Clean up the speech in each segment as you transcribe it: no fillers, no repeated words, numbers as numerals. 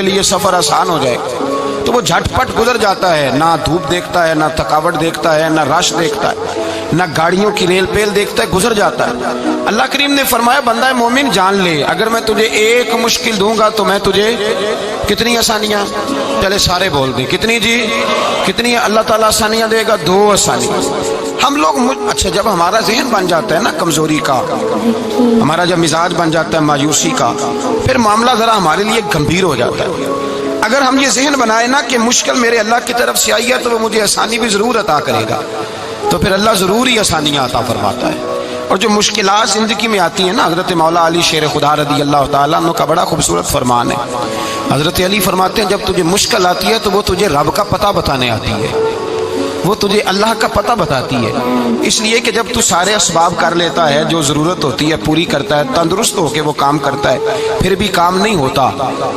لیے سفر آسان ہو جائے تو وہ جھٹپٹ گزر جاتا ہے، نہ دھوپ دیکھتا ہے، نہ تھکاوٹ دیکھتا ہے، نہ رش دیکھتا ہے، نہ گاڑیوں کی ریل پیل دیکھتا ہے، گزر جاتا ہے۔ اللہ کریم نے فرمایا بندہ مومن جان لے اگر میں تجھے ایک مشکل دوں گا تو میں تجھے کتنی آسانیاں، چلے سارے بول دیں کتنی جی، کتنی اللہ تعالیٰ آسانیاں دے گا؟ 2 آسانیاں۔ ہم لوگ اچھا جب ہمارا ذہن بن جاتا ہے نا کمزوری کا، ہمارا جب مزاج بن جاتا ہے مایوسی کا، پھر معاملہ ذرا ہمارے لیے گمبھیر ہو جاتا ہے۔ اگر ہم یہ ذہن بنائے نا کہ مشکل میرے اللہ کی طرف سے آئی ہے تو وہ مجھے آسانی بھی ضرور عطا کرے گا، تو پھر اللہ ضرور ہی آسانیاں عطا فرماتا ہے۔ اور جو مشکلات زندگی میں آتی ہیں نا، حضرت مولا علی شیر خدا رضی اللہ تعالیٰ عنہ کا بڑا خوبصورت فرمان ہے۔ حضرت علی فرماتے ہیں جب تجھے مشکل آتی ہے تو وہ تجھے رب کا پتہ بتانے آتی ہے، وہ تجھے اللہ کا پتہ بتاتی ہے، اس لیے کہ جب تو سارے اسباب کر لیتا ہے، جو ضرورت ہوتی ہے پوری کرتا ہے، تندرست ہو کے وہ کام کرتا ہے، پھر بھی کام نہیں ہوتا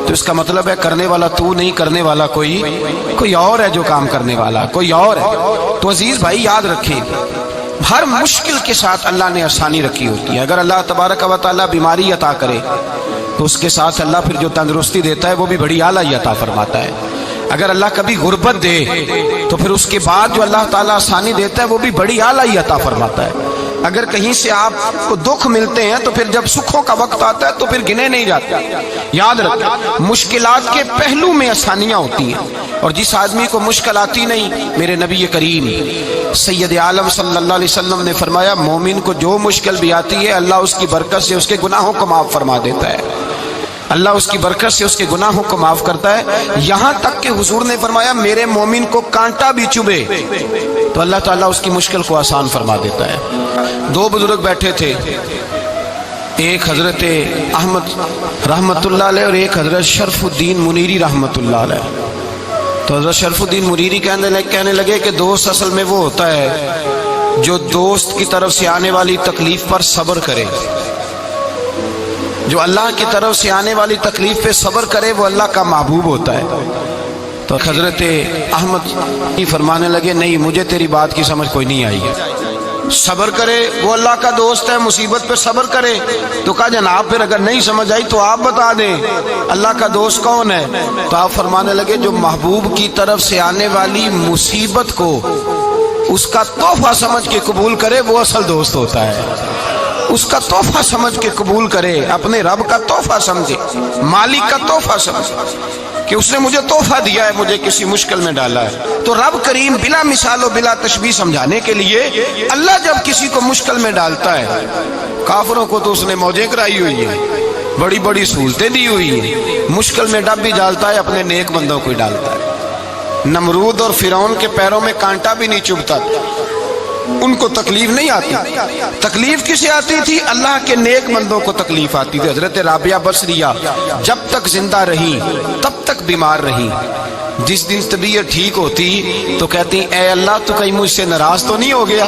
تو اس کا مطلب ہے کرنے والا تو نہیں، کرنے والا کوئی اور ہے، جو کام کرنے والا کوئی اور ہے۔ تو عزیز بھائی یاد رکھیں ہر مشکل کے ساتھ اللہ نے آسانی رکھی ہوتی ہے۔ اگر اللہ تبارک و تعالیٰ بیماری عطا کرے تو اس کے ساتھ اللہ پھر جو تندرستی دیتا ہے وہ بھی بڑی اعلیٰ عطا فرماتا ہے۔ اگر اللہ کبھی غربت دے تو پھر اس کے بعد جو اللہ تعالیٰ آسانی دیتا ہے وہ بھی بڑی اعلیٰ عطا فرماتا ہے۔ اگر کہیں سے آپ کو دکھ ملتے ہیں تو پھر جب سکھوں کا وقت آتا ہے تو پھر گنے نہیں جاتے۔ یاد رکھیں مشکلات کے پہلو میں آسانیاں ہوتی ہیں، اور جس آدمی کو مشکل آتی نہیں، میرے نبی کریم سید عالم صلی اللہ علیہ وسلم نے فرمایا مومن کو جو مشکل بھی آتی ہے اللہ اس کی برکت سے اس کے گناہوں کو معاف فرما دیتا ہے، اللہ اس کی برکت سے اس کے گناہوں کو معاف کرتا ہے۔ یہاں تک کہ حضور نے فرمایا میرے مومن کو کانٹا بھی چبھے تو اللہ تعالیٰ اس کی مشکل کو آسان فرما دیتا ہے۔ 2 بزرگ بیٹھے تھے، ایک حضرت احمد رحمت اللہ علیہ اور ایک حضرت شرف الدین منیری رحمت اللہ علیہ۔ تو حضرت شرف الدین منیری کہنے لگے کہ دوست اصل میں وہ ہوتا ہے جو دوست کی طرف سے آنے والی تکلیف پر صبر کرے، جو اللہ کی طرف سے آنے والی تکلیف پہ صبر کرے وہ اللہ کا محبوب ہوتا ہے۔ تو حضرت احمد فرمانے لگے نہیں مجھے تیری بات کی سمجھ کوئی نہیں آئی، صبر کرے وہ اللہ کا دوست ہے، مصیبت پہ صبر کرے۔ تو کہا جناب پھر اگر نہیں سمجھ آئی تو آپ بتا دیں اللہ کا دوست کون ہے؟ تو آپ فرمانے لگے جو محبوب کی طرف سے آنے والی مصیبت کو اس کا تحفہ سمجھ کے قبول کرے وہ اصل دوست ہوتا ہے، اس کا تحفہ سمجھ کے قبول کرے، اپنے رب کا تحفہ سمجھے، مالک کا تحفہ سمجھے کہ اس نے مجھے تحفہ دیا ہے، مجھے کسی مشکل میں ڈالا ہے۔ تو رب کریم بلا مثال و بلا تشبیہ سمجھانے کے لیے اللہ جب کسی کو مشکل میں ڈالتا ہے، کافروں کو تو اس نے موجیں کرائی ہوئی ہیں، بڑی بڑی سہولتیں دی ہوئی ہیں، مشکل میں ڈب بھی ڈالتا ہے، اپنے نیک بندوں کو ہی ڈالتا ہے۔ نمرود اور فرعون کے پیروں میں کانٹا بھی نہیں چبھتا، ان کو تکلیف نہیں آتی، تکلیف کسے آتی تھی؟ اللہ کے نیک بندوں کو تکلیف آتی تھی۔ حضرت رابعہ بصریہ جب تک زندہ رہی تب تک بیمار رہی، جس دن طبیعت ٹھیک ہوتی تو کہتی اے اللہ تو کہیں مجھ سے ناراض تو نہیں ہو گیا؟